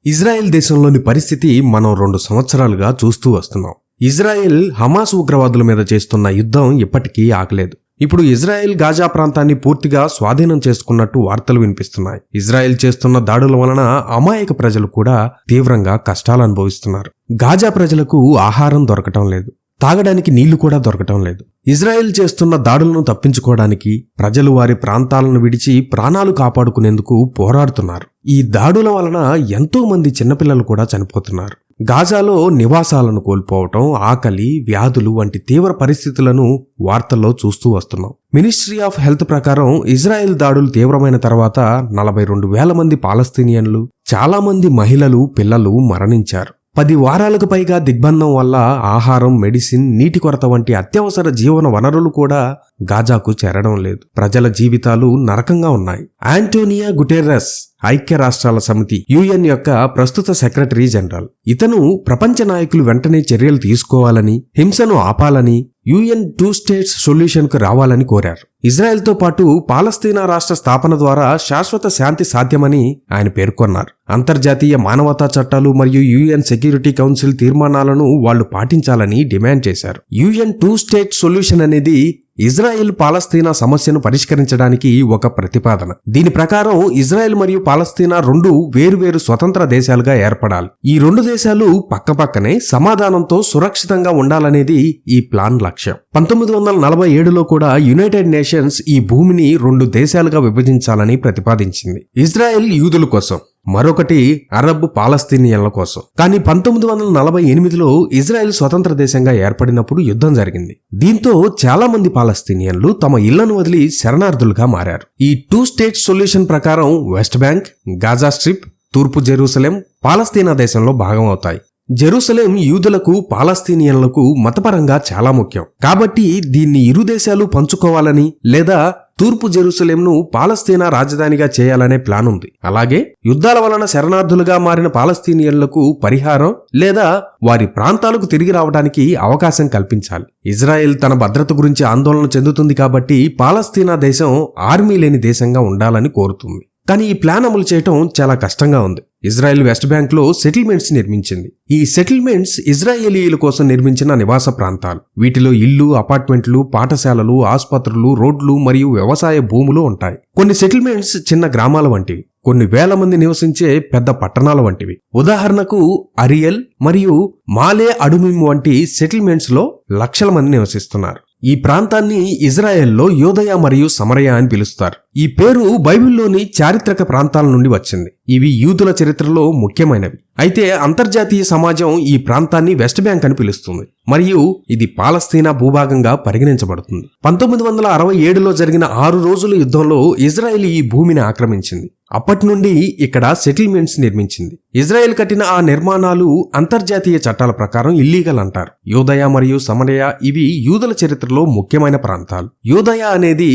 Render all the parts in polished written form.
Israel దేశంలోని పరిస్థితి మనం 2 సంవత్సరాలుగా చూస్తూ వస్తున్నాం. ఇజ్రాయెల్ హమాస్ ఉగ్రవాదుల మీద చేస్తున్న యుద్ధం ఇప్పటికీ ఆగలేదు. ఇప్పుడు ఇజ్రాయెల్ గాజా ప్రాంతాన్ని పూర్తిగా స్వాధీనం చేసుకున్నట్టు వార్తలు వినిపిస్తున్నాయి. ఇజ్రాయెల్ చేస్తున్న దాడుల వలన అమాయక ప్రజలు కూడా తీవ్రంగా కష్టాలు అనుభవిస్తున్నారు. గాజా ప్రజలకు ఆహారం దొరకటం లేదు, తాగడానికి నీళ్లు కూడా దొరకటం లేదు. ఇజ్రాయెల్ చేస్తున్న దాడులను తప్పించుకోవడానికి ప్రజలు వారి ప్రాంతాలను విడిచి ప్రాణాలు కాపాడుకునేందుకు పోరాడుతున్నారు. ఈ దాడుల వలన ఎంతో మంది చిన్నపిల్లలు కూడా చనిపోతున్నారు. గాజాలో నివాసాలను కోల్పోవటం, ఆకలి, వ్యాధులు వంటి తీవ్ర పరిస్థితులను వార్తల్లో చూస్తూ వస్తున్నాం. మినిస్ట్రీ ఆఫ్ హెల్త్ ప్రకారం ఇజ్రాయెల్ దాడులు తీవ్రమైన తర్వాత 42,000 మంది పాలస్తీనియన్లు, చాలా మంది మహిళలు, పిల్లలు మరణించారు. 10 వారాలకు పైగా దిగ్బంధం వల్ల ఆహారం, మెడిసిన్, నీటి కొరత వంటి అత్యవసర జీవన వనరులు కూడా గాజాకు చేరడం లేదు. ప్రజల జీవితాలు నరకంగా ఉన్నాయి. ఆంటోనియో గుటెర్రస్ ఐక్య రాష్ట్రాల సమితి UN యొక్క ప్రస్తుత సెక్రటరీ జనరల్. ఇతను ప్రపంచ నాయకులు వెంటనే చర్యలు తీసుకోవాలని, హింసను ఆపాలని, UN 2 స్టేట్స్ సొల్యూషన్ కు రావాలని కోరారు. ఇజ్రాయెల్తో పాటు పాలస్తీనా రాష్ట్ర స్థాపన ద్వారా శాశ్వత శాంతి సాధ్యమని ఆయన పేర్కొన్నారు. అంతర్జాతీయ మానవతా చట్టాలు మరియు UN సెక్యూరిటీ కౌన్సిల్ తీర్మానాలను వాళ్లు పాటించాలని డిమాండ్ చేశారు. UN 2 స్టేట్ సొల్యూషన్ అనేది ఇజ్రాయెల్ పాలస్తీనా సమస్యను పరిష్కరించడానికి ఒక ప్రతిపాదన. దీని ప్రకారం ఇజ్రాయెల్ మరియు పాలస్తీనా 2 వేరువేరు స్వతంత్ర దేశాలుగా ఏర్పడాలి. ఈ 2 దేశాలు పక్కపక్కనే సమాధానంతో సురక్షితంగా ఉండాలనేది ఈ ప్లాన్ లక్ష్యం. 1947లో కూడా యునైటెడ్ నేషన్స్ ఈ భూమిని 2 దేశాలుగా విభజించాలని ప్రతిపాదించింది. ఇజ్రాయెల్ యూదుల కోసం, మరొకటి అరబ్ పాలస్తీనియన్ల కోసం. కానీ 1948లో ఇజ్రాయెల్ స్వతంత్ర దేశంగా ఏర్పడినప్పుడు యుద్ధం జరిగింది. దీంతో చాలా మంది పాలస్తీనియన్లు తమ ఇళ్లను వదిలి శరణార్థులుగా మారారు. ఈ 2 స్టేట్ సొల్యూషన్ ప్రకారం వెస్ట్ బ్యాంక్, గాజా స్ట్రిప్, తూర్పు జెరూసలేం పాలస్తీనా దేశంలో భాగం అవుతాయి. జెరూసలేం యూదులకు, పాలస్తీనియన్లకు మతపరంగా చాలా ముఖ్యం. కాబట్టి దీన్ని ఇరు దేశాలు పంచుకోవాలని లేదా తూర్పు జెరూసలేంను పాలస్తీనా రాజధానిగా చేయాలనే ప్లాన్ ఉంది. అలాగే యుద్ధాల వలన శరణార్థులుగా మారిన పాలస్తీనియన్లకు పరిహారం లేదా వారి ప్రాంతాలకు తిరిగి రావడానికి అవకాశం కల్పించాలి. ఇజ్రాయెల్ తన భద్రత గురించి ఆందోళన చెందుతుంది కాబట్టి పాలస్తీనా దేశం ఆర్మీ లేని దేశంగా ఉండాలని కోరుతుంది. కానీ ఈ ప్లాన్ అమలు చేయటం చాలా కష్టంగా ఉంది. ఇజ్రాయెల్ వెస్ట్ బ్యాంక్ లో సెటిల్మెంట్స్ నిర్మించింది. ఈ సెటిల్మెంట్స్ ఇజ్రాయేలీయుల కోసం నిర్మించిన నివాస ప్రాంతాలు. వీటిలో ఇళ్లు, అపార్ట్మెంట్లు, పాఠశాలలు, ఆసుపత్రులు, రోడ్లు మరియు వ్యవసాయ భూములు ఉంటాయి. కొన్ని సెటిల్మెంట్స్ చిన్న గ్రామాల వంటివి, కొన్ని వేల మంది నివసించే పెద్ద పట్టణాల వంటివి. ఉదాహరణకు అరియల్ మరియు మాలే అడుమిమ్ వంటి సెటిల్మెంట్స్ లో లక్షల మంది నివసిస్తున్నారు. ఈ ప్రాంతాన్ని ఇజ్రాయెల్లో యోదయ మరియు సమరయ అని పిలుస్తారు. ఈ పేరు బైబిల్లోని చారిత్రక ప్రాంతాల నుండి వచ్చింది. ఇవి యూదుల చరిత్రలో ముఖ్యమైనవి. అయితే అంతర్జాతీయ సమాజం ఈ ప్రాంతాన్ని వెస్ట్ బ్యాంక్ అని పిలుస్తుంది మరియు ఇది పాలస్తీనా భూభాగంగా పరిగణించబడుతుంది. 1967లో జరిగిన 6 రోజుల యుద్ధంలో ఇజ్రాయెల్ ఈ భూమిని ఆక్రమించింది. అప్పటి నుండి ఇక్కడ సెటిల్మెంట్స్ నిర్మించింది. ఇజ్రాయెల్ కట్టిన ఆ నిర్మాణాలు అంతర్జాతీయ చట్టాల ప్రకారం ఇల్లీగల్ అంటారు. యోదయ మరియు సమరయ ఇవి యూదుల చరిత్రలో ముఖ్యమైన ప్రాంతాలు. యోదయ అనేది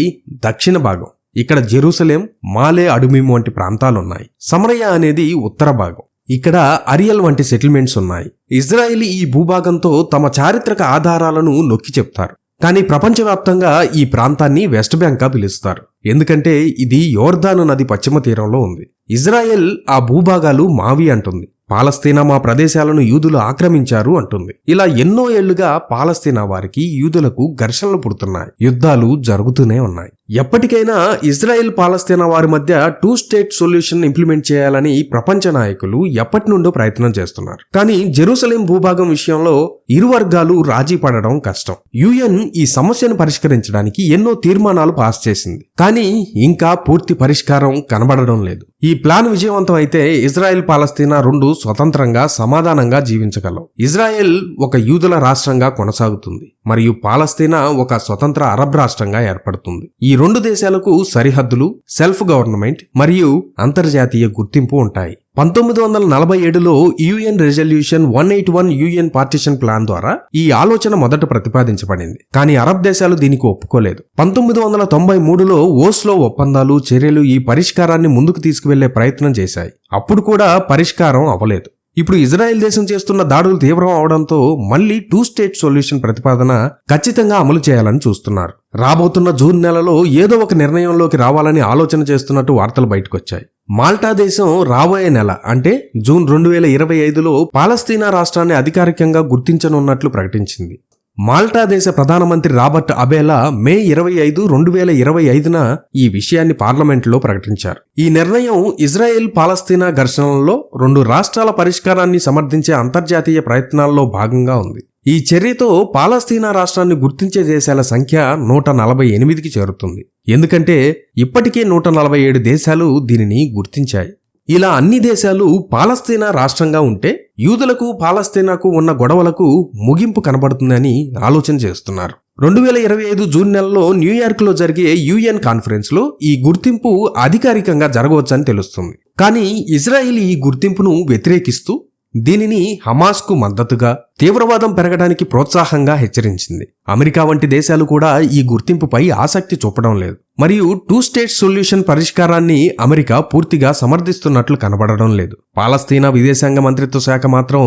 దక్షిణ భాగం. ఇక్కడ జెరూసలేం, మాలే అడుమిమ్ వంటి ప్రాంతాలున్నాయి. సమరయ అనేది ఉత్తర భాగం. ఇక్కడ అరియల్ వంటి సెటిల్మెంట్స్ ఉన్నాయి. ఇజ్రాయెల్ ఈ భూభాగంతో తమ చారిత్రక ఆధారాలను నొక్కి చెప్తారు. కానీ ప్రపంచవ్యాప్తంగా ఈ ప్రాంతాన్ని వెస్ట్ బ్యాంక్ గా పిలుస్తారు. ఎందుకంటే ఇది యోర్దాను నది పశ్చిమ తీరంలో ఉంది. ఇజ్రాయెల్ ఆ భూభాగాలు మావి అంటుంది. పాలస్తీనా మా ప్రదేశాలను యూదులు ఆక్రమించారు అంటుంది. ఇలా ఎన్నో ఏళ్లుగా పాలస్తీనా వారికి, యూదులకు ఘర్షణలు పుడుతున్నాయి. యుద్ధాలు జరుగుతూనే ఉన్నాయి. ఎప్పటికైనా ఇజ్రాయెల్, పాలస్తీనా వారి మధ్య 2 స్టేట్ సొల్యూషన్ ఇంప్లిమెంట్ చేయాలని ప్రపంచ నాయకులు ఎప్పటి నుండో ప్రయత్నం చేస్తున్నారు. కానీ జెరూసలేం భూభాగం విషయంలో ఇరు వర్గాలు రాజీ పడడం కష్టం. UN ఈ సమస్యను పరిష్కరించడానికి ఎన్నో తీర్మానాలు పాస్ చేసింది. కానీ ఇంకా పూర్తి పరిష్కారం కనబడడం లేదు. ఈ ప్లాన్ విజయవంతం అయితే ఇజ్రాయెల్, పాలస్తీనా 2 స్వతంత్రంగా, సమాధానంగా జీవించగలవు. ఇజ్రాయెల్ ఒక యూదుల రాష్ట్రంగా కొనసాగుతుంది మరియు పాలస్తీనా ఒక స్వతంత్ర అరబ్ రాష్ట్రంగా ఏర్పడుతుంది. ఈ 2 దేశాలకు సరిహద్దులు, సెల్ఫ్ గవర్నమెంట్ మరియు అంతర్జాతీయ గుర్తింపు ఉంటాయి. 1947లో UN resolution 181 UN partition plan ద్వారా ఈ ఆలోచన మొదట ప్రతిపాదించబడింది. కానీ అరబ్ దేశాలు దీనికి ఒప్పుకోలేదు. 1993లో ఓస్లో ఒప్పందాలు, చర్యలు ఈ పరిష్కారాన్ని ముందుకు తీసుకువెళ్లే ప్రయత్నం చేశాయి. అప్పుడు కూడా పరిష్కారం అవ్వలేదు. ఇప్పుడు ఇజ్రాయెల్ దేశం చేస్తున్న దాడులు తీవ్రం అవడంతో మళ్లీ 2 స్టేట్ సొల్యూషన్ ప్రతిపాదన ఖచ్చితంగా అమలు చేయాలని చూస్తున్నారు. రాబోతున్న జూన్ నెలలో ఏదో ఒక నిర్ణయంలోకి రావాలని ఆలోచన చేస్తున్నట్టు వార్తలు బయటకొచ్చాయి. మాల్టా దేశం రాబోయే నెల అంటే జూన్ 2025లో పాలస్తీనా రాష్ట్రాన్ని అధికారికంగా గుర్తించనున్నట్లు ప్రకటించింది. మాల్టా దేశ ప్రధానమంత్రి రాబర్ట్ అబేలా మే 25, 2025న ఈ విషయాన్ని పార్లమెంటులో ప్రకటించారు. ఈ నిర్ణయం ఇజ్రాయెల్ పాలస్తీనా ఘర్షణలలో 2 రాష్ట్రాల పరిష్కారాన్ని సమర్థించే అంతర్జాతీయ ప్రయత్నాల్లో భాగంగా ఉంది. ఈ చర్యతో పాలస్తీనా రాష్ట్రాన్ని గుర్తించే దేశాల సంఖ్య 148కి చేరుతుంది. ఎందుకంటే ఇప్పటికే 147 దేశాలు దీనిని గుర్తించాయి. ఇలా అన్ని దేశాలు పాలస్తీనా రాష్ట్రంగా ఉంటే యూదులకు పాలస్తీనాకు ఉన్న గొడవలకు ముగింపు కనబడుతుందని ఆలోచన చేస్తున్నారు. 2025 జూన్ నెలలో న్యూయార్క్లో జరిగే UN కాన్ఫరెన్స్లో ఈ గుర్తింపు అధికారికంగా జరగవచ్చని తెలుస్తుంది. కానీ ఇజ్రాయిల్ ఈ గుర్తింపును వ్యతిరేకిస్తూ దీనిని హమాస్కు మద్దతుగా, తీవ్రవాదం పెరగడానికి ప్రోత్సాహంగా హెచ్చరించింది. అమెరికా వంటి దేశాలు కూడా ఈ గుర్తింపుపై ఆసక్తి చూపడం లేదు. మరియు 2 స్టేట్ సొల్యూషన్ పరిష్కారాన్ని అమెరికా పూర్తిగా సమర్థిస్తున్నట్లు కనబడడం లేదు. పాలస్తీనా విదేశాంగ మంత్రిత్వ శాఖ మాత్రం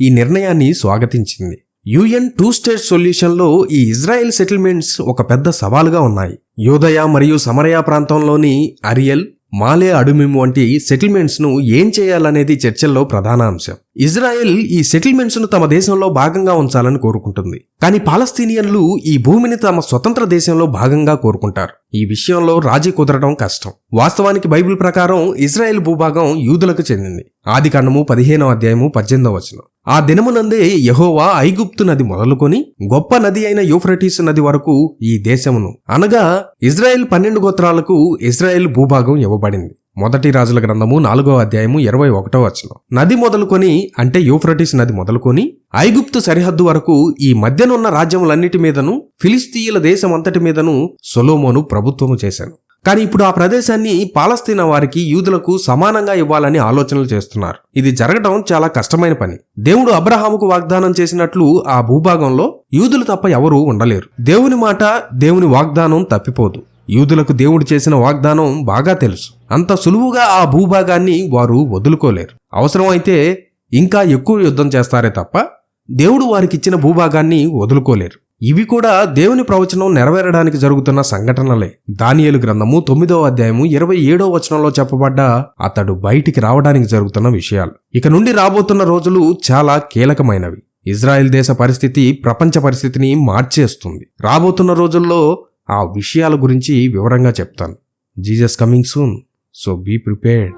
ఈ నిర్ణయాన్ని స్వాగతించింది. UN 2 స్టేట్ సొల్యూషన్లో ఈ ఇజ్రాయెల్ సెటిల్మెంట్స్ ఒక పెద్ద సవాలుగా ఉన్నాయి. యూదయ మరియు సమరయ ప్రాంతంలోని అరియల్, మాలే అడుమిమ్ వంటి సెటిల్మెంట్స్ ను ఏం చేయాలనేది చర్చల్లో ప్రధాన అంశం. ఇజ్రాయెల్ ఈ సెటిల్మెంట్స్ ను తమ దేశంలో భాగంగా ఉంచాలని కోరుకుంటుంది. కానీ పాలస్తీనియన్లు ఈ భూమిని తమ స్వతంత్ర దేశంలో భాగంగా కోరుకుంటారు. ఈ విషయంలో రాజీ కుదరడం కష్టం. వాస్తవానికి బైబిల్ ప్రకారం ఇజ్రాయెల్ భూభాగం యూదులకు చెందింది. ఆదికాండము 15వ అధ్యాయము 18వ వచనం. ఆ దినమునందే యెహోవా ఐగుప్తు నది మొదలుకొని గొప్ప నది అయిన యూఫ్రటీసు నది వరకు ఈ దేశమును అనగా ఇజ్రాయెల్ 12 గోత్రాలకు ఇజ్రాయెల్ భూభాగం ఇవ్వబడింది. మొదటి రాజుల గ్రంథము 4వ అధ్యాయము 21వ వచనం. నది మొదలుకొని అంటే యూఫ్రటీస్ నది మొదలుకొని ఐగుప్తు సరిహద్దు వరకు ఈ మధ్యనున్న రాజ్యములన్నిటి మీదను ఫిలిస్తీయుల దేశమంతటి మీదను సొలొమోను ప్రభుత్వము చేశాను. కానీ ఇప్పుడు ఆ ప్రదేశాన్ని పాలస్తీనా వారికి, యూదులకు సమానంగా ఇవ్వాలని ఆలోచనలు చేస్తున్నారు. ఇది జరగడం చాలా కష్టమైన పని. దేవుడు అబ్రహాముకు వాగ్దానం చేసినట్లు ఆ భూభాగంలో యూదులు తప్ప ఎవరూ ఉండలేరు. దేవుని మాట, దేవుని వాగ్దానం తప్పిపోదు. యూదులకు దేవుడు చేసిన వాగ్దానం బాగా తెలుసు. అంత సులువుగా ఆ భూభాగాన్ని వారు వదులుకోలేరు. అవసరమైతే ఇంకా ఎక్కువ యుద్ధం చేస్తారే తప్ప దేవుడు వారికిచ్చిన భూభాగాన్ని వదులుకోలేరు. ఇవి కూడా దేవుని ప్రవచనం నెరవేరడానికి జరుగుతున్న సంఘటనలే. దానియేలు గ్రంథము 9వ అధ్యాయము 27వ వచనంలో చెప్పబడ్డ అతడు బయటికి రావడానికి జరుగుతున్న విషయాలు. ఇక నుండి రాబోతున్న రోజులు చాలా కీలకమైనవి. ఇజ్రాయెల్ దేశ పరిస్థితి ప్రపంచ పరిస్థితిని మార్చేస్తుంది. రాబోతున్న రోజుల్లో ఆ విషయాల గురించి వివరంగా చెప్తాను. Jesus coming soon, so be prepared.